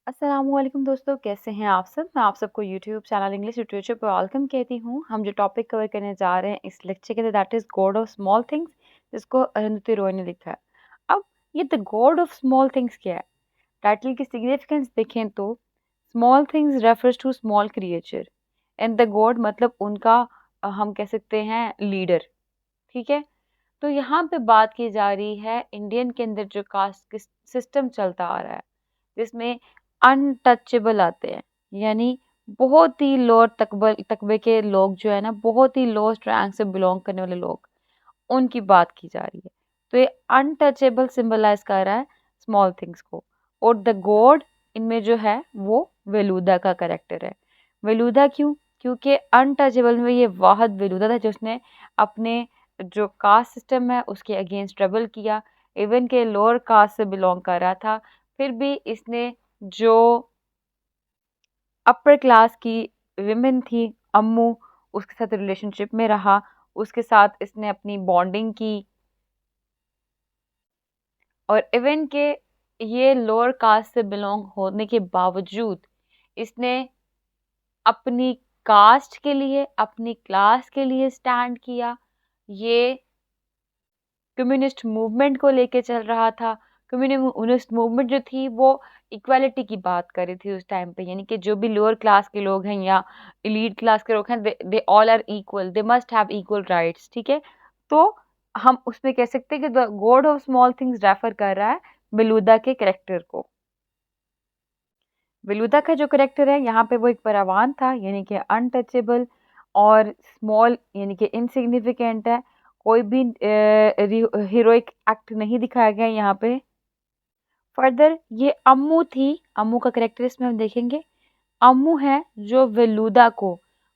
अस्सलामुअलैकुम दोस्तों, कैसे हैं आप सब। मैं आप सबको यूट्यूब चैनल इंग्लिश लिटरेचर पर वेलकम कहती हूँ। हम जो टॉपिक कवर करने जा रहे हैं इस लेक्चर के अंदर, that is god of small things, जिसको अरुंधति रॉय ने लिखा है। अब ये the god of small things क्या है, टाइटल की सिग्निफिकेंस देखें तो small things refers to small creature and the god मतलब उनका हम कह सकते हैं लीडर। ठीक है, तो यहाँ पे बात की जा रही है इंडियन के अंदर जो कास्ट सिस्टम चलता आ रहा है, जिसमें अनटचेबल आते हैं, यानी बहुत ही लोअर तकबे के लोग जो है ना, बहुत ही लोएस्ट रैंक से बिलोंग करने वाले लोग, उनकी बात की जा रही है। तो ये अनटचेबल सिंबलाइज कर रहा है स्मॉल थिंग्स को। और द गॉड इनमें जो है वो वेलुदा का करेक्टर है। वेलुदा क्यों? क्योंकि अनटचेबल में ये वाहिद वेलुदा था जिसने अपने जो कास्ट सिस्टम है उसके अगेंस्ट रेबल किया। इवन के लोअर कास्ट से बिलोंग कर रहा था, फिर भी इसने जो अपर क्लास की विमेन थी अम्मू, उसके साथ रिलेशनशिप में रहा, उसके साथ इसने अपनी बॉन्डिंग की। और इवन के ये लोअर कास्ट से बिलोंग होने के बावजूद इसने अपनी कास्ट के लिए, अपनी क्लास के लिए स्टैंड किया। ये कम्युनिस्ट मूवमेंट को लेके चल रहा था। कम्युनिस्ट मूवमेंट जो थी वो इक्वालिटी की बात कर रही थी उस टाइम पे, यानी कि जो भी लोअर क्लास के लोग हैं या एलीट क्लास के लोग हैं, they all are equal, they must have equal rights. ठीक है, तो हम उसमें कह सकते हैं कि the god of small things refer कर रहा है बेलूदा के करेक्टर को। बेलूदा का जो करेक्टर है यहाँ पे वो एक परावान था, यानी कि अनटचेबल, और स्मॉल यानी कि इनसिग्निफिकेंट है। कोई भी हीरोइक एक्ट नहीं दिखाया गया यहाँ पे। फर्दर ये अम्मू थी, अम्मू का करेक्टर इसमें हम देखेंगे। अम्मू है जो वेलुदा को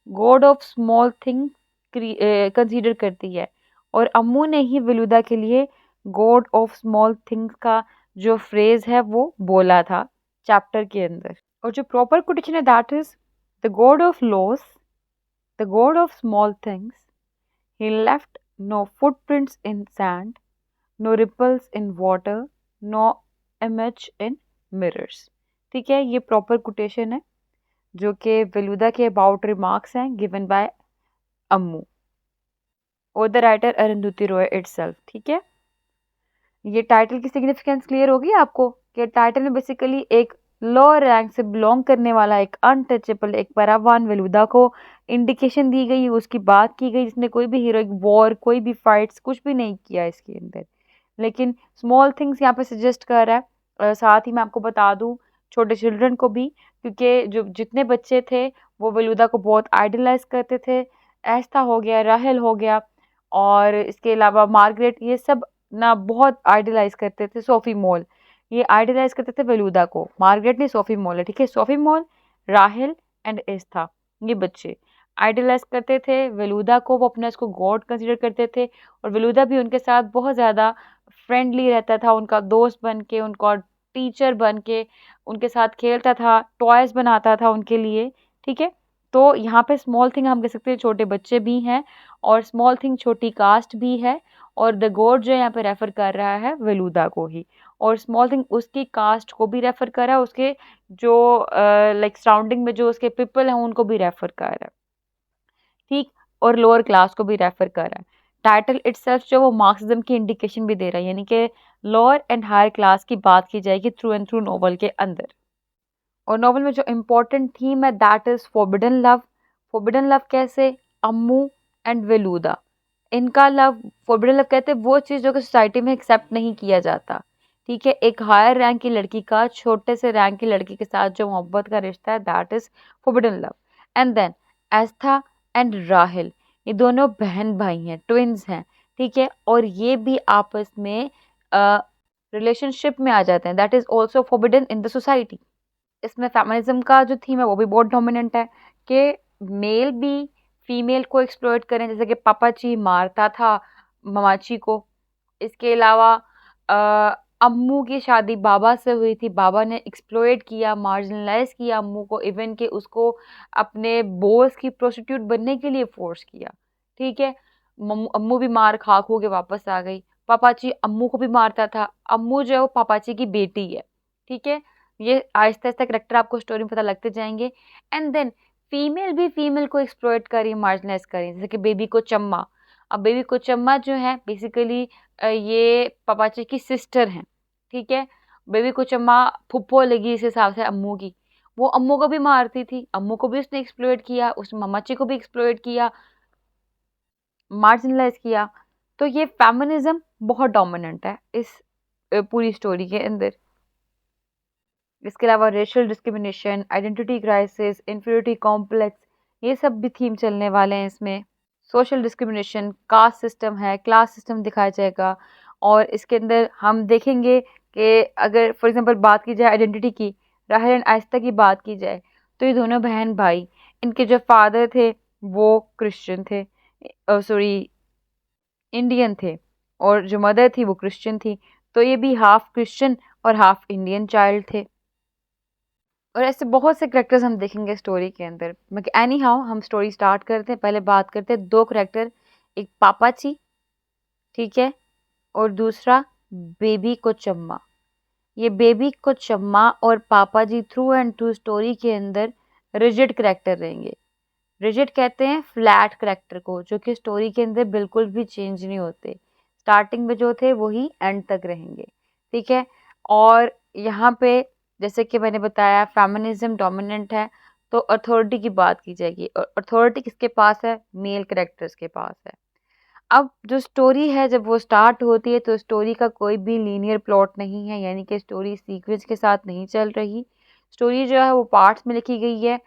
God of small thing consider करती है, और अम्मू ने ही वेलुदा के लिए गॉड ऑफ स्मॉल थिंग्स का जो फ्रेज है वो बोला था चैप्टर के अंदर। और जो प्रॉपर कोटेशन है that is the god of loss, the god of small things, he left no footprints in sand, no ripples in water, no image in mirrors. ठीक है, ये प्रॉपर कोटेशन है जो कि वेलुदा के अबाउट रिमार्क्स हैं given by अम्मू और the writer Arundhati Roy itself. ठीक है, ये टाइटल की सिग्निफिकेंस क्लियर होगी आपको कि टाइटल में बेसिकली एक लोअर रैंक से बिलोंग करने वाला एक अनटचेबल, एक परावान वेलुदा को इंडिकेशन दी गई, उसकी बात की गई, जिसने कोई भी हीरोइक वॉर, कोई भी फाइट्स, कुछ भी नहीं किया इसके अंदर। लेकिन स्मॉल थिंग्स यहाँ पे सजेस्ट कर रहा है। साथ ही मैं आपको बता दूं छोटे चिल्ड्रन को भी, क्योंकि जो जितने बच्चे थे वो वेलुदा को बहुत आइडलाइज करते थे। ऐस्था हो गया, राहेल हो गया, और इसके अलावा मार्गरेट, ये सब ना बहुत आइडलाइज करते थे। सोफी मॉल, ये आइडलाइज करते थे वेलुदा को। मार्गरेट नहीं, सोफी मॉल है। ठीक है, सोफी मॉल, राहेल एंड एस्था, ये बच्चे आइडलाइज करते थे वेलुदा को, वो अपने इसको गॉड कंसिडर करते थे। और वेलुदा भी उनके साथ बहुत ज़्यादा फ्रेंडली रहता था, उनका दोस्त बन के, उनका टीचर बन के उनके साथ खेलता था, टॉयज बनाता था उनके लिए। ठीक है, तो यहाँ पे स्मॉल थिंग हम कह सकते हैं छोटे बच्चे भी हैं, और स्मॉल थिंग छोटी कास्ट भी है। और द गॉड जो यहाँ पे रेफर कर रहा है वेलुदा को ही, और स्मॉल थिंग उसकी कास्ट को भी रेफर कर रहा है, उसके जो लाइक सराउंडिंग में जो उसके पीपल हैं उनको भी रेफर कर रहा है। ठीक, और लोअर क्लास को भी रेफर कर रहा है। टाइटल इटसेल्फ जो वो मार्क्सिज्म की इंडिकेशन भी दे रहा है, यानी कि लोअर एंड हायर क्लास की बात की जाएगी थ्रू एंड थ्रू नॉवल के अंदर। और नॉवल में जो इम्पोर्टेंट थीम है that is forbidden love. Forbidden love कैसे? अम्मू एंड वेलुदा, इनका लव, फॉरबिडन लव कहते हैं वो चीज़ जो कि सोसाइटी में एक्सेप्ट नहीं किया जाता। ठीक है, एक हायर रैंक की लड़की का छोटे से रैंक की लड़की के साथ जो मोहब्बत का रिश्ता है that is forbidden love. And then Estha and Rahel, ये दोनों बहन भाई हैं, ट्विन्स हैं। ठीक है, और ये भी आपस में रिलेशनशिप में आ जाते हैं, that is also forbidden in the society. इसमें फेमिनिज्म का जो थीम है वो भी बहुत डोमिनेंट है कि मेल भी फीमेल को एक्सप्लॉइट करें, जैसे कि पापाची मारता था ममाची को। इसके अलावा अम्मू की शादी बाबा से हुई थी, बाबा ने एक्सप्लॉइट किया, मार्जिनलाइज किया अम्मू को, इवन कि उसको अपने बॉस की प्रोस्टिट्यूट बनने के लिए फोर्स किया। ठीक है, अम्मू भी मार खा खो के वापस आ गई। पापाची अम्मू को भी मारता था, अम्मू जो है वो पापाची की बेटी है। ठीक है, ये आहिस्ता आहिस्ता करेक्टर आपको स्टोरी में पता लगते जाएंगे। एंड देन फीमेल भी फीमेल को एक्सप्लॉइट कर रही है, मार्जिनलाइज कर रही है, जैसे कि बेबी को चम्मा। अब बेबी को चम्मा जो है बेसिकली ये पापाची की सिस्टर हैं, ठीक है। बेबी को चम्मा फुप्पो लगी इस हिसाब से अम्मू की, वो अम्मू को भी मारती थी, अम्मू को भी उसने एक्सप्लॉइट किया, उसने मामाची को भी एक्सप्लॉइट किया, मार्जिनलाइज किया। तो ये फेमिनिज्म बहुत डोमिनेंट है इस पूरी स्टोरी के अंदर। इसके अलावा racial discrimination, identity crisis, inferiority complex, ये सब भी थीम चलने वाले हैं इसमें। सोशल डिस्क्रिमिनेशन, कास्ट सिस्टम है, क्लास सिस्टम दिखाया जाएगा। और इसके अंदर हम देखेंगे कि अगर फॉर एग्जांपल बात की जाए आइडेंटिटी की, राहिल एंड आयस्ता की बात की जाए, तो ये दोनों बहन भाई, इनके जो फादर थे वो क्रिश्चियन थे, सॉरी इंडियन थे, और जो मदर थी वो क्रिश्चियन थी। तो ये भी हाफ क्रिश्चियन और हाफ इंडियन चाइल्ड थे। और ऐसे बहुत से करेक्टर्स हम देखेंगे स्टोरी के अंदर। एनी हाउ हम स्टोरी स्टार्ट करते हैं। पहले बात करते हैं दो करेक्टर, एक पापाची, ठीक है, और दूसरा बेबी को चम्मा। ये बेबी को चम्मा और पापा जी थ्रू एंड थ्रू स्टोरी के अंदर रिजिड करेक्टर रहेंगे। रिजिड कहते हैं फ्लैट करेक्टर को, जो कि स्टोरी के अंदर बिल्कुल भी चेंज नहीं होते, स्टार्टिंग में जो थे वही एंड तक रहेंगे, ठीक है। और यहाँ पे जैसे कि मैंने बताया फेमिनिज्म डोमिनेंट है, तो अथॉरिटी की बात की जाएगी, और अथॉरिटी किसके पास है? मेल करेक्टर्स के पास है। अब जो स्टोरी है जब वो स्टार्ट होती है तो स्टोरी का कोई भी लीनियर प्लॉट नहीं है, यानी कि स्टोरी सीक्वेंस के साथ नहीं चल रही। स्टोरी जो है वो पार्ट्स में लिखी गई है,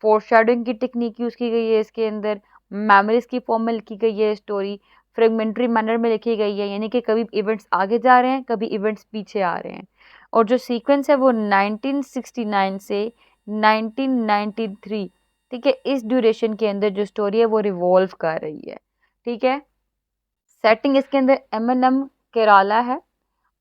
फोरशैडोइंग की टेक्निक यूज़ की गई है इसके अंदर, मेमोरीज की फॉर्म में लिखी गई है स्टोरी, फ्रेगमेंट्री मैनर में लिखी गई है, यानी कि कभी इवेंट्स आगे जा रहे हैं, कभी इवेंट्स पीछे आ रहे हैं। और जो सीक्वेंस है वो 1969 से 1993, ठीक है, इस ड्यूरेशन के अंदर जो स्टोरी है वो रिवॉल्व कर रही है, ठीक है। सेटिंग इसके अंदर एम केराला है,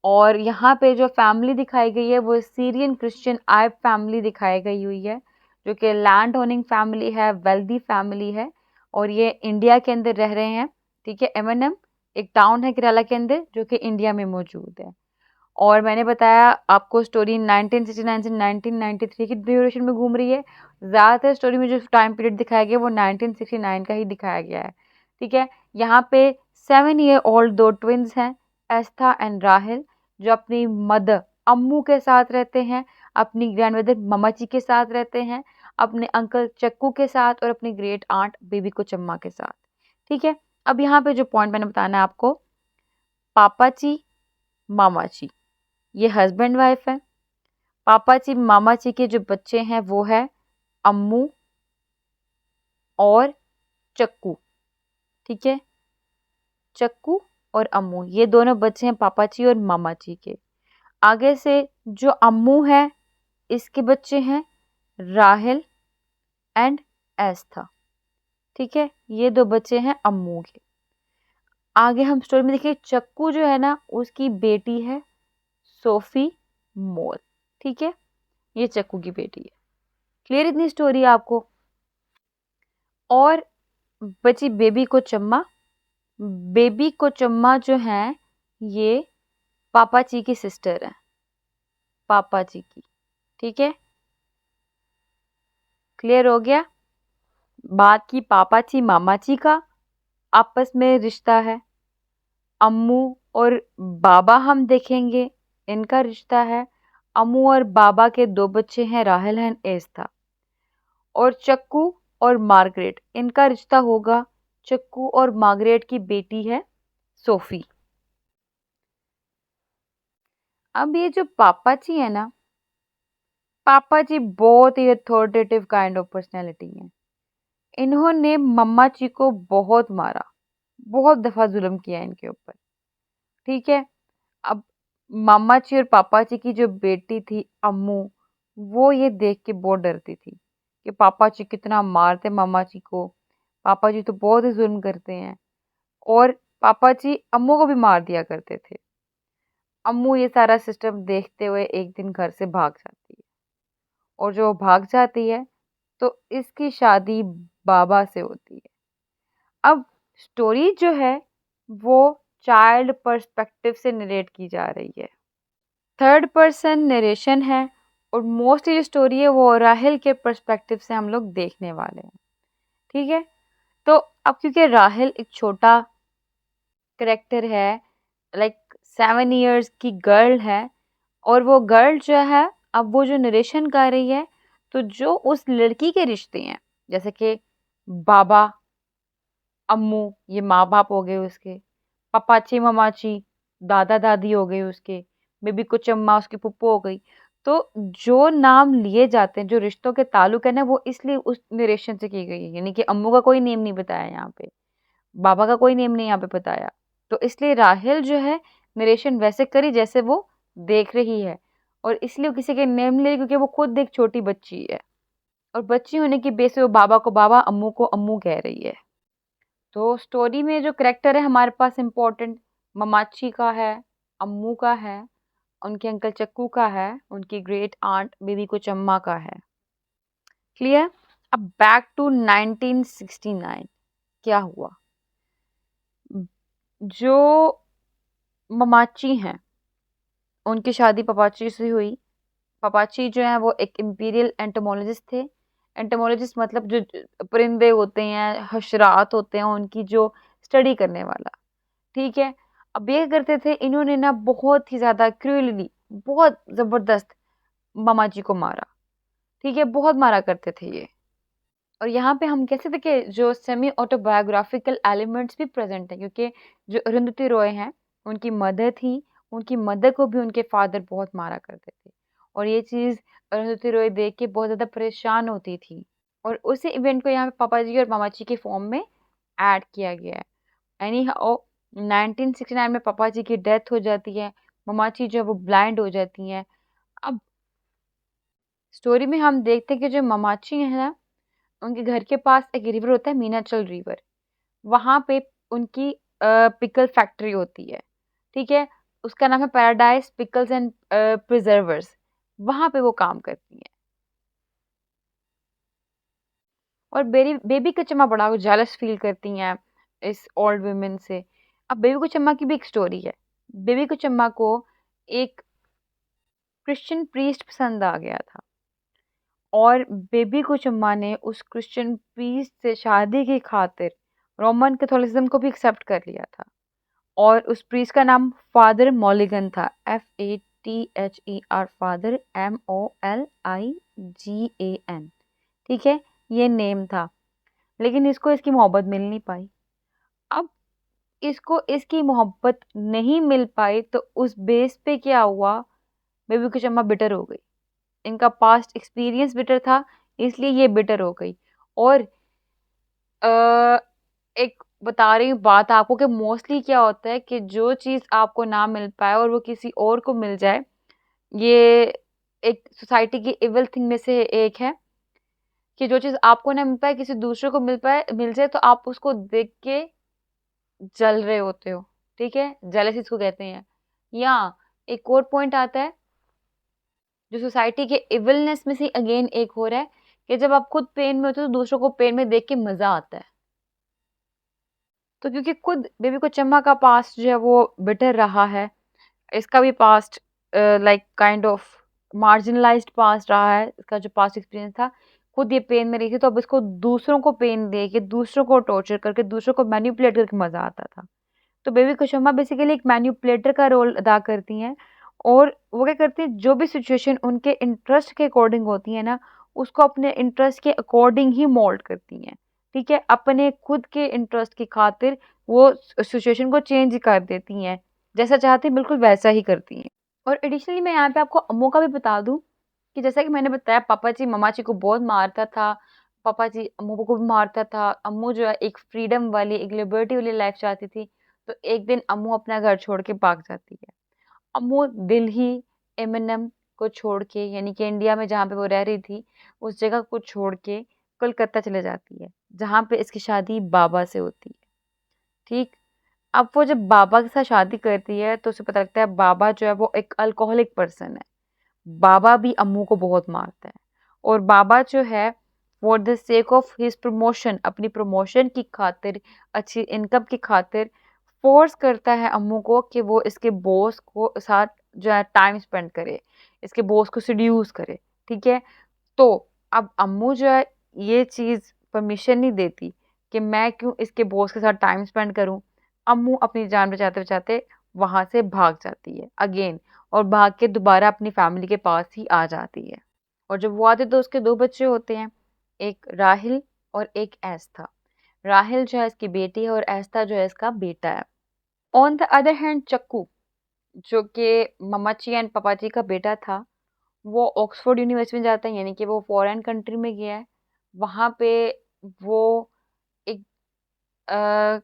और यहाँ पे जो फैमिली दिखाई गई है वो सीरियन क्रिश्चियन आयब फैमिली दिखाई गई हुई है, जो कि लैंड ओनिंग फैमिली है, वेल्दी फैमिली है, और ये इंडिया के अंदर रह रहे हैं, ठीक है। एम एक टाउन है केरला के अंदर जो कि इंडिया में मौजूद है। और मैंने बताया आपको स्टोरी 1969 से 1993 की ड्यूरेशन में घूम रही है। ज़्यादातर स्टोरी में जो टाइम पीरियड दिखाया गया वो 1969 का ही दिखाया गया है, ठीक है। यहाँ पे 7 ईयर ओल्ड दो ट्विन्स हैं, एस्था एंड राहिल, जो अपनी मदर अम्मू के साथ रहते हैं, अपनी ग्रैंडमदर ममाची के साथ रहते हैं, अपने अंकल चक्कू के साथ, और अपनी ग्रेट आंट बेबी को चम्मा के साथ, ठीक है। अब यहाँ पे जो पॉइंट मैंने बताना है आपको, पापाची मामाची, ये हस्बैंड वाइफ है। पापाची मामाची के जो बच्चे हैं वो है अम्मू और चक्कू, ठीक है। चक्कू और अम्मू, ये दोनों बच्चे हैं पापाची और मामाची के। आगे से जो अम्मू है इसके बच्चे हैं राहिल एंड एस्था, ठीक है, ये दो बच्चे हैं अम्मू के। आगे हम स्टोरी में देखिए चक्कू जो है ना उसकी बेटी है सोफी मोल, ठीक है, ये चक्कू की बेटी है। क्लियर इतनी स्टोरी आपको? और बची बेबी को चम्मा। बेबी को चम्मा जो है ये पापाची की सिस्टर है, पापाची की, ठीक है। क्लियर हो गया? बात की पापाची मामाची का आपस में रिश्ता है, अम्मू और बाबा हम देखेंगे इनका रिश्ता है। अम्मू और बाबा के दो बच्चे हैं राहिल एंड एस्था। और चक्कू और मार्गरेट, इनका रिश्ता होगा, चक्कू और मार्गरेट की बेटी है सोफी। अब ये जो पापाची है ना, पापाजी बहुत ही अथॉरिटेटिव काइंड ऑफ पर्सनैलिटी है। इन्होंने मम्मा जी को बहुत मारा, बहुत दफा जुल्म किया इनके ऊपर, ठीक है। अब मामा जी और पापा जी की जो बेटी थी अम्मू, वो ये देख के बहुत डरती थी कि पापा जी कितना मारते मामा जी को, पापा जी तो बहुत ही जुल्म करते हैं। और पापा जी अम्मू को भी मार दिया करते थे। अम्मू ये सारा सिस्टम देखते हुए एक दिन घर से भाग जाती है, और जो भाग जाती है तो इसकी शादी बाबा से होती है। अब स्टोरी जो है वो चाइल्ड पर्सपेक्टिव से नरेट की जा रही है, थर्ड पर्सन नरेशन है, और मोस्टली जो स्टोरी है वो राहेल के पर्सपेक्टिव से हम लोग देखने वाले हैं। ठीक है, तो अब क्योंकि राहेल एक छोटा करेक्टर है, लाइक 7 years की गर्ल है, और वो गर्ल जो है, अब वो जो नरेशन कर रही है, तो जो उस लड़की के रिश्ते हैं, जैसे कि बाबा अम्मू, ये माँ बाप हो गए उसके, पापाची ममाची दादा दादी हो गए उसके, बेबी कुचम्मा उसकी पुप्पो हो गई। तो जो नाम लिए जाते हैं, जो रिश्तों के ताल्लुक है ना, वो इसलिए उस नरेशन से की गई है। यानी कि अम्मू का कोई नेम नहीं बताया यहाँ पे, बाबा का कोई नेम नहीं यहाँ पे बताया। तो इसलिए राहेल जो है नरेशन वैसे करी जैसे वो देख रही है, और इसलिए वो किसी के नेम नहीं ले रही, क्योंकि वो खुद एक छोटी बच्ची है, और बच्ची होने की बेस पे वो बाबा को बाबा, अम्मू को अम्मू कह रही है। तो स्टोरी में जो करेक्टर है हमारे पास इम्पोर्टेंट, ममाची का है, अम्मू का है, उनके अंकल चक्कू का है, उनकी ग्रेट आंट बेबी कुचम्मा का है। क्लियर? अब बैक टू 1969, क्या हुआ? जो ममाची हैं उनकी शादी पापाची से हुई। पापाची जो है वो एक इंपीरियल एंटोमोलॉजिस्ट थे। एंटोमोलॉजिस्ट मतलब जो परिंदे होते हैं, हशरात होते हैं, उनकी जो स्टडी करने वाला। ठीक है, अब ये करते थे, इन्होंने ना बहुत ही ज्यादा क्रूअली, बहुत जबरदस्त मामा जी को मारा। ठीक है, बहुत मारा करते थे ये। और यहाँ पे हम कह सकते कि जो सेमी ऑटोबायोग्राफिकल एलिमेंट्स भी प्रेजेंट है, क्योंकि जो अरुंधति रॉय हैं, उनकी मदर थी, उनकी मदर को भी उनके फादर बहुत मारा करते थे, और ये चीज अरुंधति रॉय देख के बहुत ज्यादा परेशान होती थी। और उसी इवेंट को यहाँ पे पापा जी और मामा जी के फॉर्म में ऐड किया गया है। एनी हाउ 1969 में पापा जी की डेथ हो जाती है, ममाची जो है वो ब्लाइंड हो जाती हैं। अब स्टोरी में हम देखते हैं कि जो ममाची है ना, उनके घर के पास एक रिवर होता है, मीनाचल रिवर। वहां पे उनकी पिकल फैक्ट्री होती है। ठीक है, उसका नाम है पैराडाइज पिकल्स एंड प्रिजर्वर्स। वहां पे वो काम करती हैं, और बेबी कचम्मा बड़ा जेलस फील करती हैं इस ओल्ड वुमेन से। अब बेबी कुचम्मा की भी एक स्टोरी है। बेबी कुचम्मा को एक क्रिश्चियन प्रीस्ट पसंद आ गया था, और बेबी कुचम्मा ने उस क्रिश्चियन प्रीस्ट से शादी की खातिर रोमन कैथोलिसिज्म को भी एक्सेप्ट कर लिया था, और उस प्रीस्ट का नाम फादर मॉलिगन था, FATHER, फादर MOLIGAN। ठीक है, ये नेम था, लेकिन इसको इसकी मोहब्बत मिल नहीं पाई। अब इसको इसकी मोहब्बत नहीं मिल पाई, तो उस बेस पे क्या हुआ, बेबी कुचम्मा बिटर हो गई। इनका पास्ट एक्सपीरियंस बिटर था, इसलिए ये बिटर हो गई। और अ, एक बता रही हूँ बात आपको कि मोस्टली क्या होता है कि जो चीज़ आपको ना मिल पाए और वो किसी और को मिल जाए, ये एक सोसाइटी की इविल थिंग में से एक है, कि जो चीज़ आपको ना मिल पाए किसी दूसरे को मिल जाए, तो आप उसको देख के जल रहे होते हो। ठीक है, जेलसी इसको कहते हैं। या एक और पॉइंट आता है जो सोसाइटी के इविलनेस में से अगेन एक हो रहा है, कि जब आप खुद पेन में होते हो तो दूसरों को पेन में देख के मजा आता है। तो क्योंकि खुद बेबी को चम्मा का पास्ट जो है वो बिटर रहा है, इसका भी past like kind of marginalised past रहा है, इसका जो पास्ट एक्सपीरियंस था, खुद ये पेन में रही थी, तो अब इसको दूसरों को पेन दे के, दूसरों को टॉर्चर करके, दूसरों को मैनिपुलेट करके मजा आता था। तो बेबी कुसुमा बेसिकली एक मैन्युपुलेटर का रोल अदा करती हैं, और वो क्या करती हैं, जो भी सिचुएशन उनके इंटरेस्ट के अकॉर्डिंग होती है ना, उसको अपने इंटरेस्ट के अकॉर्डिंग ही मोल्ड करती हैं। ठीक है, अपने खुद के इंटरेस्ट की खातिर वो सिचुएशन को चेंज कर देती हैं, जैसा चाहती हैं बिल्कुल वैसा ही करती हैं। और एडिशनली मैं यहाँ पे आपको अम्मू का भी बता दूं, कि जैसा कि मैंने बताया, पापा जी मम्मा जी को बहुत मारता था, पापा जी अम्मू को भी मारता था। अम्मू जो है एक फ्रीडम वाली, एक लिबर्टी वाली लाइफ चाहती थी, तो एक दिन अम्मू अपना घर छोड़ के भाग जाती है। अम्मू दिल्ली एमएनएम को छोड़ के, यानी कि इंडिया में जहाँ पे वो रह रही थी, उस जगह को छोड़ के कोलकाता चले जाती है, जहाँ पे इसकी शादी बाबा से होती है। ठीक, अब वो जब बाबा के साथ शादी करती है, तो उसे पता लगता है बाबा जो है वो एक अल्कोहलिक पर्सन है। बाबा भी अम्मू को बहुत मारता है, और बाबा जो है for the sake of his promotion, अपनी प्रमोशन की खातिर, अच्छी इनकम की खातिर, फोर्स करता है अम्मू को कि वो इसके बॉस को साथ जो है टाइम स्पेंड करे। इसके बॉस को सीड्यूस करे। ठीक है, तो अब अम्मू जो है ये चीज़ परमिशन नहीं देती कि मैं क्यों इसके बॉस के साथ टाइम स्पेंड करूं। अम्मू अपनी जान बचाते बचाते वहां से भाग जाती है अगेन, और भाग के दोबारा अपनी फैमिली के पास ही आ जाती है। और जब वो आते तो उसके दो बच्चे होते हैं, एक राहिल और एक एस्था। राहिल जो है इसकी बेटी है और एस्था जो है इसका बेटा है। ऑन द अदर हैंड चक्कू, जो कि मम्माची एंड पापाजी का बेटा था, वो ऑक्सफोर्ड यूनिवर्सिटी में जाता है, यानी कि वो फॉरेन कंट्री में गया है। वहाँ पे वो एक अ,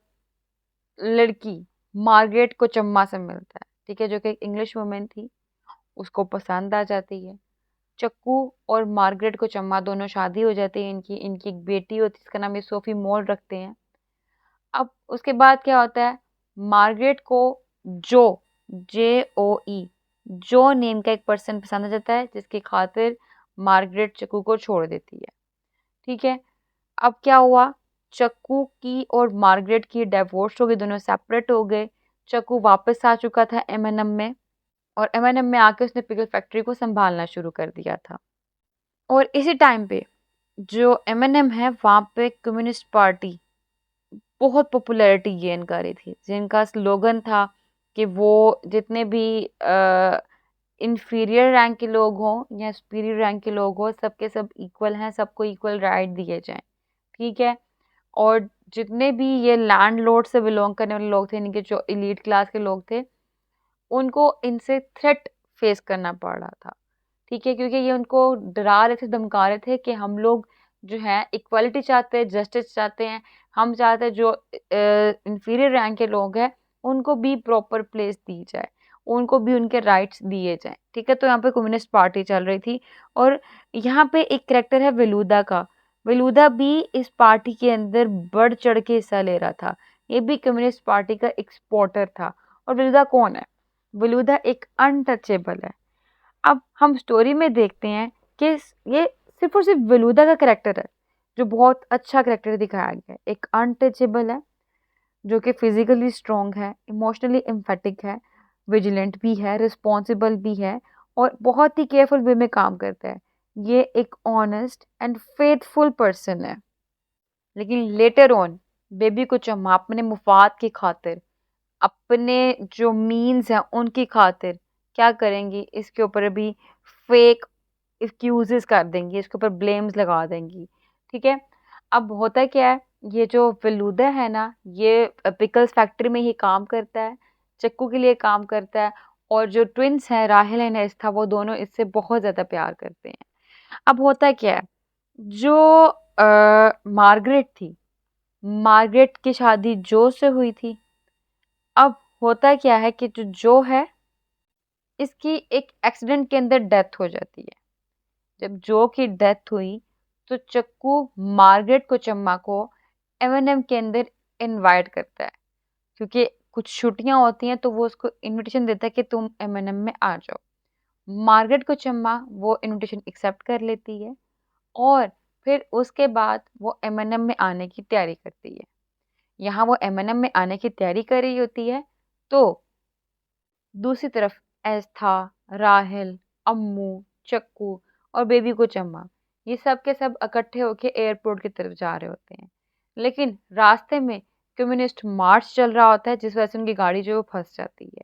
लड़की मार्गरेट को चम्मा से मिलता है। ठीक है, जो कि एक इंग्लिश वुमेन थी, उसको पसंद आ जाती है। चक्कू और मार्गरेट को चम्मा दोनों शादी हो जाती है, इनकी इनकी एक बेटी होती है, इसका नाम ये सोफी मोल रखते हैं। अब उसके बाद क्या होता है, मार्गरेट को जो JOE जो नेम का एक पर्सन पसंद आ जाता है, जिसकी खातिर मार्गरेट चक्कू को छोड़ देती है। ठीक है, अब क्या हुआ, चक्कू की और मार्गरेट की डिवोर्स हो गई, दोनों सेपरेट हो गए। चक्कू वापस आ चुका था M&M में, और M&M में आके उसने पिकल फैक्ट्री को संभालना शुरू कर दिया था। और इसी टाइम पे जो M&M है वहाँ पे कम्युनिस्ट पार्टी बहुत पॉपुलैरिटी गेन कर रही थी, जिनका स्लोगन था कि वो जितने भी इंफीरियर रैंक के लोग हों या सुपीरियर रैंक के लोग हों, सबके सब इक्वल हैं, सबको इक्वल राइट दिए जाएं। ठीक है, और जितने भी ये लैंडलॉर्ड से बिलोंग करने वाले लोग थे, इनके जो एलीट क्लास के लोग थे, उनको इनसे थ्रेट फेस करना पड़ रहा था। ठीक है, क्योंकि ये उनको डरा रहे थे, धमका रहे थे कि हम लोग जो है इक्वालिटी चाहते हैं, जस्टिस चाहते हैं, हम चाहते हैं जो इंफीरियर रैंक के लोग हैं उनको भी प्रॉपर प्लेस दी जाए, उनको भी उनके राइट्स दिए जाए। ठीक है, तो यहाँ पे कम्युनिस्ट पार्टी चल रही थी, और यहाँ पे एक करेक्टर है वेलुदा का। वेलुदा भी इस पार्टी के अंदर बढ़ चढ़ के हिस्सा ले रहा था, ये भी कम्युनिस्ट पार्टी का एक्सपोर्टर था। और वेलुदा कौन है, वेलुदा एक अनटचेबल है। अब हम स्टोरी में देखते हैं कि ये सिर्फ और सिर्फ वेलुदा का करेक्टर है जो बहुत अच्छा करेक्टर दिखाया गया है। एक अनटचेबल है, जो कि फिजिकली स्ट्रांग है, इमोशनली एम्फेटिक है, विजिलेंट भी है, रिस्पॉन्सिबल भी है, और बहुत ही केयरफुल वे में काम करता है। ये एक ऑनेस्ट एंड फेथफुल पर्सन है। लेकिन लेटर ऑन बेबी को चम्मा अपने मुफाद की खातिर, अपने जो मीन्स हैं उनकी खातिर क्या करेंगी, इसके ऊपर भी फेक एक्यूजेस कर देंगी, इसके ऊपर ब्लेम्स लगा देंगी। ठीक है, अब होता क्या है, ये जो वेलुदा है ना, ये पिकल्स फैक्ट्री में ही काम करता है, चक्कू के लिए काम करता है, और जो ट्विंस हैं राहिल एंड एस्था, वो दोनों इससे बहुत ज़्यादा प्यार करते हैं। अब होता क्या है, जो मार्गरेट थी, मार्गरेट की शादी जो से हुई थी। अब होता क्या है कि जो है इसकी एक एक्सीडेंट के अंदर डेथ हो जाती है। जब जो की डेथ हुई तो चक्कू मार्गरेट को चम्मा को M&M के अंदर इनवाइट करता है, क्योंकि कुछ छुट्टियां होती हैं तो वो उसको इनविटेशन देता है कि तुम M&M में आ जाओ। मार्गरेट को चम्मा वो इनविटेशन एक्सेप्ट कर लेती है, और फिर उसके बाद वो M&M में आने की तैयारी करती है। यहाँ वो M&M में आने की तैयारी कर रही होती है, तो दूसरी तरफ एस्था, राहिल, अम्मू, चक्कू और बेबी को चम्मा, ये सब के सब इकट्ठे होके एयरपोर्ट की तरफ जा रहे होते हैं। लेकिन रास्ते में कम्युनिस्ट मार्च चल रहा होता है, जिस वजह से उनकी गाड़ी जो है वो फंस जाती है।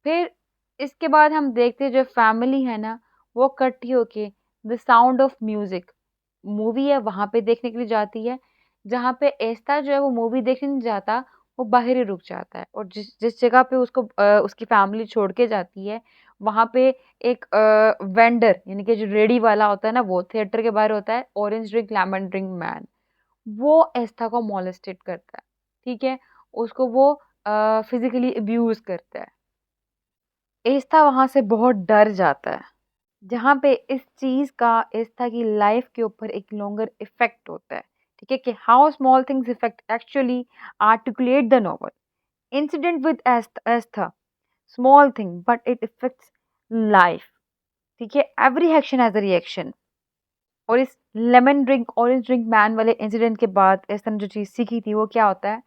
फिर इसके बाद हम देखते हैं जो फैमिली है ना, वो इकट्ठी होके the sound of music movie है वहां पे देखने के लिए जाती है। जहाँ पे एस्ता जो है वो मूवी देखने नहीं जाता, वो बाहर ही रुक जाता है, और जिस जिस जगह पे उसको उसकी फैमिली छोड़ के जाती है, वहां पे एक वेंडर यानी कि जो रेडी वाला होता है ना, वो थिएटर के बाहर होता है, orange drink lemon drink man, वो एस्था को मोलेस्टेट करता है। ठीक है, उसको वो फिजिकली अब्यूज करता है। एस्था वहां से बहुत डर जाता है, जहाँ पे इस चीज का एस्था की लाइफ के ऊपर एक लॉन्गर इफेक्ट होता है। ठीक है, कि how small things effect actually articulate the novel incident with Estha, small thing but it effects life. ठीक है, every action has a reaction. और इस lemon drink orange drink man वाले इंसिडेंट के बाद एस्था ने जो चीज सीखी थी वो क्या होता है,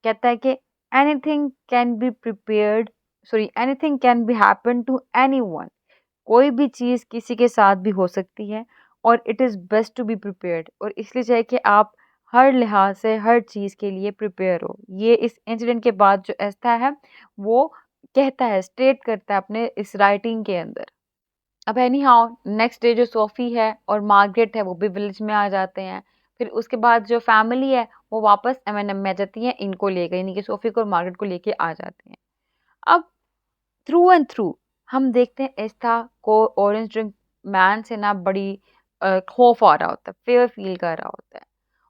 कहता है कि anything can be prepared, sorry anything can be happen to anyone, कोई भी चीज़ किसी के साथ भी हो सकती है और it is best to be prepared, और इसलिए चाहिए कि आप हर लिहाज से हर चीज़ के लिए प्रिपेयर हो। ये इस इंसिडेंट के बाद जो एस्था है वो कहता है, स्टेट करता है अपने इस राइटिंग के अंदर। अब एनी हाउ नेक्स्ट डे जो सोफ़ी है और मार्गरेट है वो भी विलेज में आ जाते हैं। फिर उसके बाद जो फैमिली है वो वापस एम में आ जाती है, इनको लेकर, यानी कि सोफ़ी को और मार्गरेट को लेके आ जाते हैं। अब थ्रू एंड थ्रू हम देखते हैं एस्था को ऑरेंज ड्रिंक मैन से ना बड़ी खौफ आ रहा होता है, फेयर फील कर रहा होता है।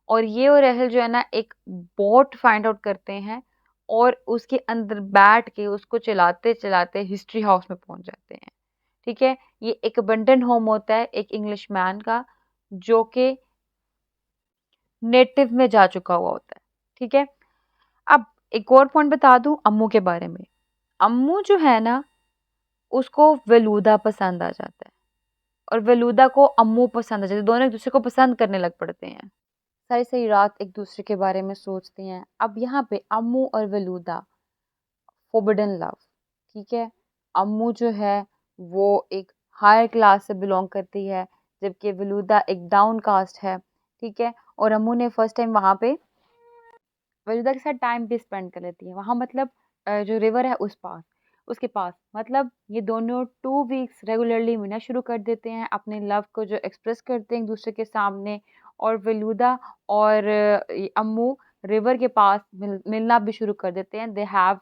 और ये और रहल जो है ना एक बोट फाइंड आउट करते हैं और उसके अंदर बैठ के उसको चलाते चलाते हिस्ट्री हाउस में पहुंच जाते हैं। ठीक है, ये एक अबंडन होम होता है एक इंग्लिश मैन का, जो कि नेटिव में जा चुका हुआ होता है। ठीक है, अब एक और पॉइंट बता दूं अम्मू के बारे में। अम्मू जो है ना उसको वेलूदा पसंद आ जाता है और वेलूदा को अम्मू पसंद आ जाता है, दोनों एक दूसरे को पसंद करने लग पड़ते हैं। सारी सारी रात एक दूसरे के बारे में सोचते हैं। अब यहाँ पे अम्मू और वेलूदा फोरबिडन लव। ठीक है, अम्मू जो है वो एक हायर क्लास से बिलोंग करती है, जबकि वेलूदा एक डाउन कास्ट है। ठीक है, और अम्मू ने फर्स्ट टाइम वहाँ पे वेलुदा के साथ टाइम भी स्पेंड कर लेती है वहाँ, मतलब जो रिवर है उस पास, उसके पास, मतलब ये दोनों 2 वीक्स रेगुलरली मिलना शुरू कर देते हैं, अपने लव को जो एक्सप्रेस करते हैं एक दूसरे के सामने। और वेलुदा और ये अम्मू रिवर के पास मिलना भी शुरू कर देते हैं। They have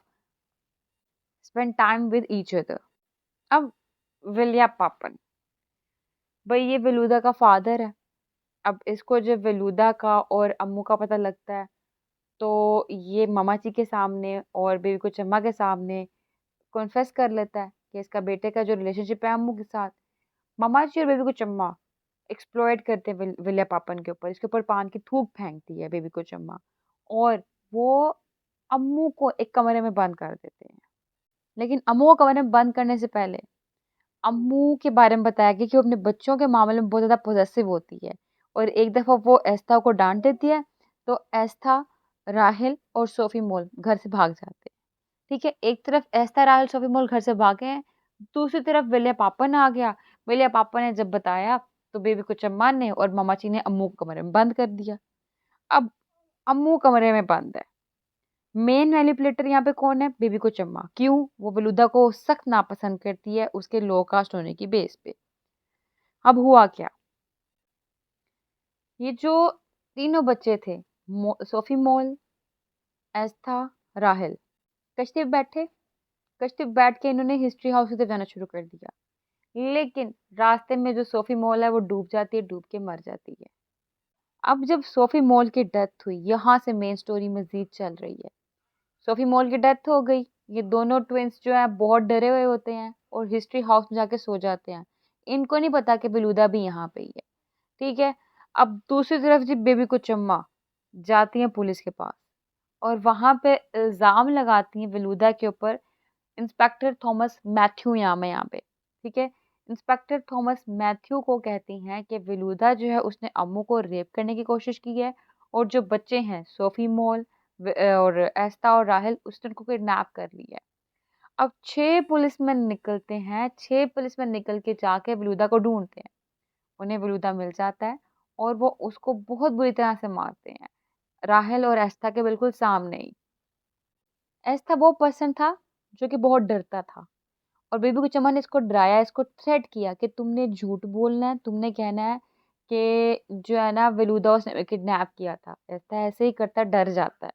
spend time with each other. अब विलिया पापन, भाई ये वेलुदा का फादर है। अब इसको जब वेलुदा का और अम्मू का पता लगता है तो ये मामा जी के सामने और बेबी को चम्मा के सामने कॉन्फेस कर लेता है कि इसका बेटे का जो रिलेशनशिप है अम्मू के साथ। मामा जी और बेबी को चम्मा एक्सप्लॉइट करते हैं विलिया पापन के ऊपर, इसके ऊपर पान की थूक फेंकती है बेबी को चम्मा, और वो अम्मू को एक कमरे में बंद कर देते हैं। लेकिन अम्मू को कमरे में बंद करने से पहले अम्मू के बारे में बताया गया कि वो अपने बच्चों के मामले में बहुत ज़्यादा पोजेसिव होती है, और एक दफ़ा वो एस्था को डांट देती है, तो एस्था, राहिल और सोफी मोल घर से भाग जाते हैं। ठीक है, एक तरफ एस्था, राहिल, सोफी मोल घर से भागे हैं, दूसरी तरफ विलिया पापन आ गया। विलिया पापन ने जब बताया तो बेबी को चम्मा ने और मामाची ने अम्मू को कमरे में बंद कर दिया। अब अम्मू कमरे में बंद है। मेन मैनिपुलेटर यहाँ पे कौन है? बेबी को चम्मा। क्यों? वो बलूदा को सख्त नापसंद करती है उसके लो कास्ट होने की बेस पे। अब हुआ क्या, ये जो तीनों बच्चे थे, सोफी मोल, एस्था, राहिल, कश्ती पे बैठे। कश्ती पे बैठ के इन्होंने हिस्ट्री हाउस की तरफ जाना शुरू कर दिया। लेकिन रास्ते में जो सोफी मोल है वो डूब जाती है, डूब के मर जाती है। अब जब सोफी मोल की डेथ हुई, यहाँ से मेन स्टोरी मजीद चल रही है। सोफी मोल की डेथ हो गई, ये दोनों ट्विंस जो हैं बहुत डरे हुए होते हैं और हिस्ट्री हाउस में जाके सो जाते हैं। इनको नहीं पता कि बेलूदा भी यहाँ पे ही है। ठीक है, अब दूसरी तरफ जी बेबी को चम्मा जाती हैं पुलिस के पास और वहां पे इल्जाम लगाती हैं बेलूदा के ऊपर। इंस्पेक्टर थॉमस मैथ्यू यहाँ पे। ठीक है, इंस्पेक्टर थॉमस मैथ्यू को कहती हैं कि बेलूदा जो है उसने अम्मू को रेप करने की कोशिश की है, और जो बच्चे हैं सोफी मोल और एस्ता और राहिल, उसने उनको किडनैप कर लिया है। अब 6 पुलिसमैन निकलते हैं, 6 पुलिसमैन निकल के जाके बेलूदा को ढूंढते हैं। उन्हें बेलूदा मिल जाता है और वो उसको बहुत बुरी तरह से मारते हैं, राहिल और एस्था के बिल्कुल सामने ही। एस्था वो पर्सन था जो कि बहुत डरता था, और बेबी को चमन ने इसको डराया, इसको थ्रेट किया कि तुमने झूठ बोलना है, तुमने कहना है कि जो है ना वेलुदा उसने किडनैप किया था। ऐसा ऐसे ही करता, डर जाता है।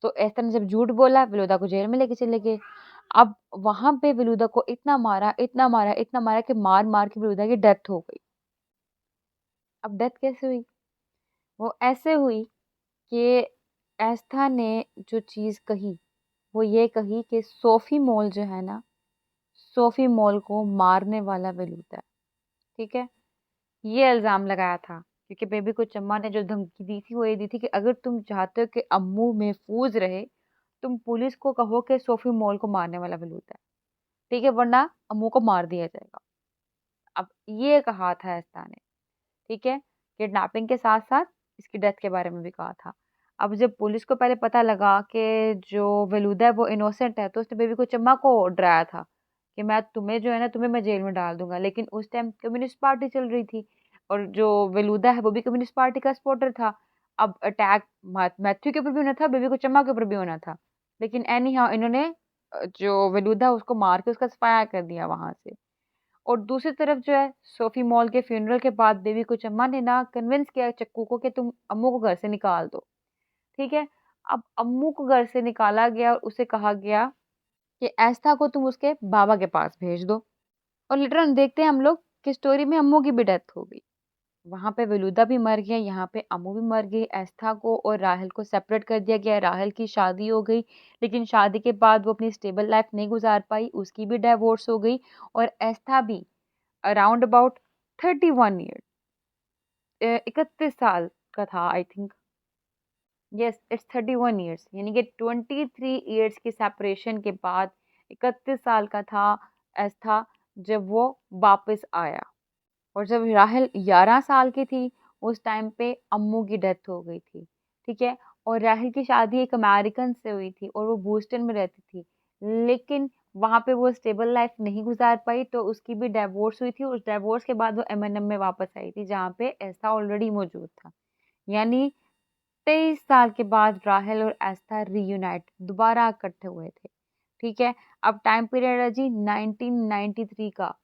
तो ऐसा ने जब झूठ बोला, वेलुदा को जेल में लेके चले गए। अब वहां पे वेलुदा को इतना मारा, इतना मारा, इतना मारा कि मार मार के वेलुदा की डेथ हो गई। अब डेथ कैसे हुई? वो ऐसे हुई कि एस्था ने जो चीज कही वो ये कही कि सोफी मोल जो है ना, सोफी मोल को मारने वाला वेलुदा है। ठीक है, ये इल्ज़ाम लगाया था क्योंकि बेबी को चम्मा ने जो धमकी दी थी वो ये दी थी कि अगर तुम चाहते हो कि अम्मू महफूज रहे, तुम पुलिस को कहो कि सोफी मोल को मारने वाला बलूत है। ठीक है, वरना अम्मू को मार दिया जाएगा। अब ये कहा था एस्ता ने। ठीक है, किडनैपिंग के साथ साथ इसकी डेथ के बारे में भी कहा था। अब जब पुलिस को पहले पता लगा कि जो वेलुदा है वो इनोसेंट है, तो उसने बेबी को चम्मा को डराया था कि मैं तुम्हें जो है ना, तुम्हें मैं जेल में डाल दूंगा। लेकिन उस टाइम कम्युनिस्ट पार्टी चल रही थी और जो वेलुदा है वो भी कम्युनिस्ट पार्टी का सपोर्टर था। अब अटैक मैथ्यू के ऊपर भी होना था, बेबी कोचम्मा के ऊपर भी होना था। लेकिन एनी हाउ इन्होंने जो वेलुदा उसको मार के उसका सफाया कर दिया वहां से। और दूसरी तरफ जो है, सोफी मॉल के फ्यूनरल के बाद बेबी कोचम्मा ने ना कन्विंस किया चक्कू को कि तुम अम्मू को घर से निकाल दो। ठीक है। अब अम्मू को घर से निकाला गया और उसे कहा गया कि ऐस्था को तुम उसके बाबा के पास भेज दो। और लेटर ऑन देखते हैं हम लोग कि स्टोरी में अम्मू की भी डेथ हो गई। वहां पे वेलुदा भी मर गया, यहाँ पे अम्मू भी मर गई। एस्था को और राहल को सेपरेट कर दिया गया। राहल की शादी हो गई, लेकिन शादी के बाद वो अपनी स्टेबल लाइफ नहीं गुजार पाई, उसकी भी डाइवोर्स हो गई। और एस्था भी अराउंड अबाउट 31 ईयर, 31 साल का था I think. Yes, it's 31 years, यानी कि 23 ईयर्स की सेपरेशन के बाद 31 साल का था एस्था जब वो वापस आया। और जब राहल 11 साल की थी उस टाइम पे अम्मू की डेथ हो गई थी। ठीक है। और राहल की शादी एक अमेरिकन से हुई थी और वो बूस्टन में रहती थी, लेकिन वहां पे वो स्टेबल लाइफ नहीं गुजार पाई, तो उसकी भी डाइवोर्स हुई थी। उस डाइवोर्स के बाद वो एमएनएम में वापस आई थी जहाँ पे ऐसा ऑलरेडी मौजूद था। यानी 23 साल के बाद राहल और एस्था रीयूनाइट दोबारा इकट्ठे हुए थे। ठीक है। अब टाइम पीरियड है जी 1993 का।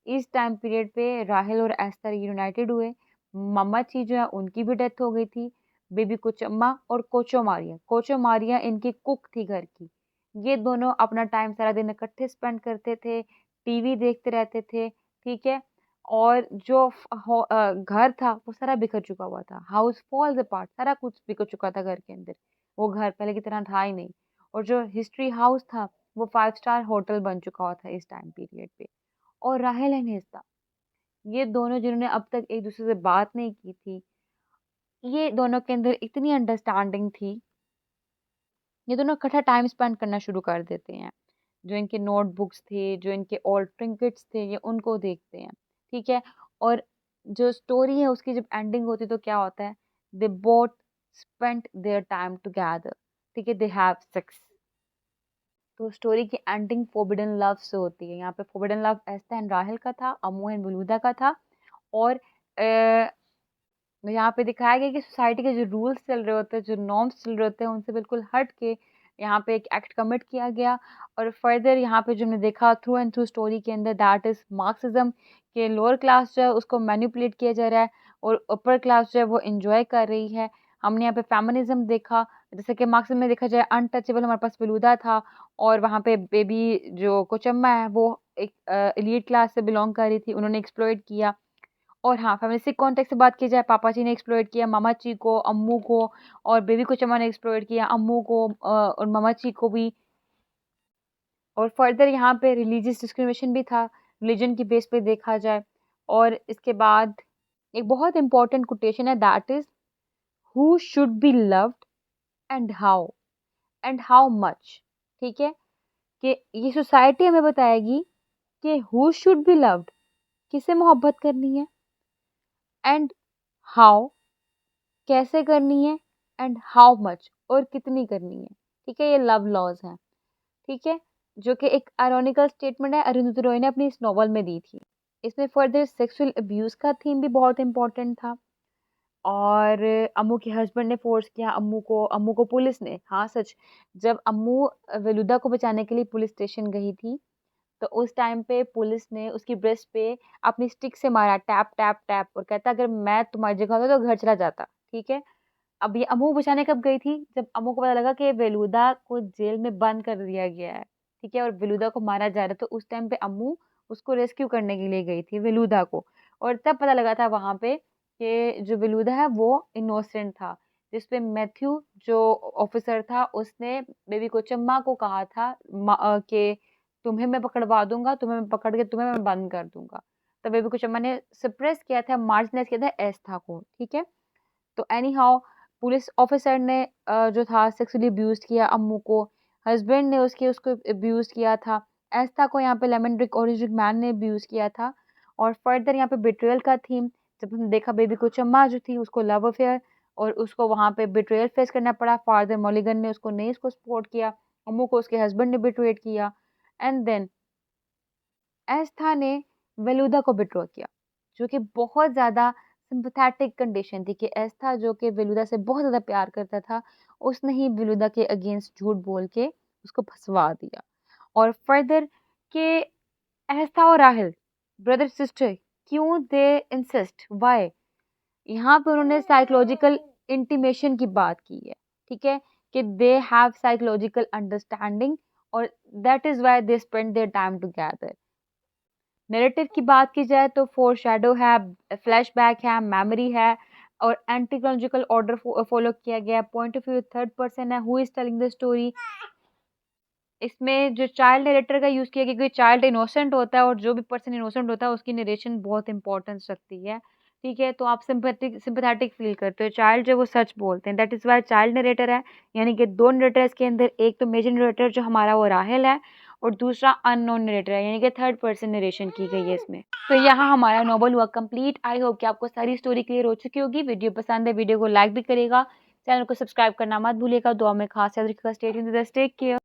इस टाइम पीरियड पे राहल और एस्था यूनाइटेड हुए। मम्मा ची जो है उनकी भी डेथ हो गई थी। बेबी कोचम्मा और कोचो मारिया इनकी कुक थी घर की। ये दोनों अपना टाइम सारा दिन इकट्ठे स्पेंड करते थे, टीवी देखते रहते थे। ठीक है। और जो घर था वो सारा बिखर चुका हुआ था, हाउस फॉल्स अपार्ट, सारा कुछ बिखर चुका था घर के अंदर। वो घर पहले की तरह था ही नहीं। और जो हिस्ट्री हाउस था वो 5 स्टार होटल बन चुका हुआ था इस टाइम पीरियड पे। और राहेल एंड हिस्सा, ये दोनों जिन्होंने अब तक एक दूसरे से बात नहीं की थी, ये दोनों के अंदर इतनी अंडरस्टैंडिंग थी, ये दोनों इकट्ठा टाइम स्पेंड करना शुरू कर देते हैं। जो इनके नोटबुक्स थे, जो इनके ओल्ड ट्रिंकेट्स थे, ये उनको देखते हैं। ठीक है। और जो स्टोरी है उसकी जब एंडिंग होती है तो क्या होता है, they both spent there time together. ठीक है, दे हैव सेक्स। तो स्टोरी की एंडिंग फोरबिडन लव से होती है। यहाँ पे forbidden love Estha and Rahul का था, अम्मू एंड बलूदा का था। और यहाँ पे दिखाया गया कि सोसाइटी के जो रूल्स चल रहे होते हैं, जो नॉर्म्स चल रहे होते हैं, उनसे बिल्कुल हट के यहाँ पे एक एक्ट कमिट किया गया। और फर्दर यहाँ पे जो हमने देखा थ्रू एंड थ्रू स्टोरी के अंदर, दैट इज मार्क्सिज्म, के लोअर क्लास जो है उसको मैनिपुलेट किया जा रहा है और अपर क्लास जो है वो इंजॉय कर रही है। हमने यहाँ पे फेमिनिज्म देखा, जैसे कि मार्क्सिज्म में देखा जाए अनटचेबल हमारे पास फेलूदा था, और वहाँ पे बेबी जो कोचम्मा है वो एक एलीट क्लास से बिलोंग कर रही थी, उन्होंने एक्सप्लॉइट किया। और हाँ, फेमिनिस्टिक कॉन्टेक्स्ट से बात की जाए, पापा जी ने एक्सप्लॉइट किया मामा जी को, अम्मू को। और बेबी कोचम्मा ने एक्सप्लॉइट किया अम्मू को और मामा जी को भी। और फर्दर यहाँ पे रिलीजियस डिस्क्रिमिनेशन भी था, रिलीजन की बेस पे देखा जाए। और इसके बाद एक बहुत इंपॉर्टेंट कोटेशन है, that is who should be loved and how much. ठीक है। कि ये सोसाइटी हमें बताएगी कि हु शुड बी लव्ड, किसे मोहब्बत करनी है, एंड हाउ, कैसे करनी है, एंड हाउ मच, और कितनी करनी है। ठीक है, ये लव लॉज हैं। ठीक है। जो कि एक आयरॉनिकल स्टेटमेंट है, अरुंधति रॉय ने अपनी इस नॉवल में दी थी। इसमें फर्दर सेक्सुअल अब्यूज का थीम भी बहुत इंपॉर्टेंट था। और अम्मू के हस्बैंड ने फोर्स किया अम्मू को पुलिस ने, हाँ सच, जब अम्मू वेलुदा को बचाने के लिए पुलिस स्टेशन गई थी तो उस टाइम पे पुलिस ने उसकी ब्रेस्ट पे अपनी स्टिक से मारा, टैप टैप टैप, और कहता अगर मैं तुम्हारी जगह होता तो घर चला जाता। ठीक है। अब ये अम्मू बचाने कब गई थी, जब अम्मू को पता लगा कि वेलुदा को जेल में बंद कर दिया गया है। ठीक है। और वेलुदा को मारा जा रहा है, तो उस टाइम पे अम्मू उसको रेस्क्यू करने के लिए गई थी वेलुदा को। और तब पता लगा था वहां पे कि जो वेलुदा है वो इनोसेंट था। जिसपे मैथ्यू जो ऑफिसर था उसने बेबी कोचम्मा को कहा था कि तुम्हें मैं पकड़वा दूंगा, तुम्हें मैं पकड़ के तुम्हें मैं बंद कर दूंगा। तब बेबी कोचम्मा ने सप्रेस किया था, मार्जिनलाइज किया था एस्था को। ठीक है। तो एनी हाउ पुलिस ऑफिसर ने जो था सेक्सुअली अब्यूज किया अम्मू को, हस्बैंड ने उसको अब्यूज किया था, एस्था को यहाँ पे lemon Drigh orange Drigh man ने अब्यूज किया था। और फर्दर यहाँ पे बिट्रेयल का थीम, जब हमने देखा बेबी को चम्मा जो थी उसको लव अफेयर, और उसको वहाँ पे बिट्रेयल फेस करना पड़ा, फादर मॉलिगन ने उसको नहीं उसको सपोर्ट किया, अम्मू को उसके हस्बैंड ने बिट्रेड किया। एंड देन एस्था ने वेलुदा को विड्रॉ किया, जो कि बहुत ज़्यादा सिंपैथेटिक कंडीशन थी कि एस्था जो कि वेलुदा से बहुत ज़्यादा प्यार करता था, उसने ही वेलुदा के अगेंस्ट झूठ बोल के उसको फँसवा दिया। और फर्दर के एस्था और राहेल ब्रदर सिस्टर क्यों दे इंसिस्ट व्हाई, यहाँ पे उन्होंने साइकोलॉजिकल इंटीमेशन की बात की है, ठीक है, कि दे हैव साइकोलॉजिकल अंडरस्टैंडिंग और that is why they spend their time together. Narrative की बात की जाए तो फोर शैडो है, फ्लैशबैक है, मेमोरी है और एंटीक्रोनॉलजिकल ऑर्डर फॉलो किया गया है। Point of view third person है, who is telling the story. इसमें जो चाइल्ड नरेटर का यूज़ किया गया क्योंकि चाइल्ड इनोसेंट होता है और जो भी पर्सन इनोसेंट होता है उसकी नरेशन बहुत इंपॉर्टेंस रखती है, ठीक है, तो आप सिंपैथेटिक फील करते हो, चाइल्ड जो वो सच बोलते हैं, that is why child narrator है। यानी कि दो नरेटर्स के अंदर एक तो मेजर नरेटर जो हमारा वो राहेल है और दूसरा अननोन नरेटर है, यानी कि थर्ड पर्सन नरेशन की गई है इसमें। तो यहाँ हमारा नोवेल हुआ कंप्लीट। आई होप कि आपको सारी स्टोरी क्लियर हो चुकी होगी। वीडियो पसंद है, वीडियो को लाइक भी करेगा, चैनल को सब्सक्राइब करना मत भूलिएगा, दुआ में खास याद रखिएगा। Stay tuned, take care.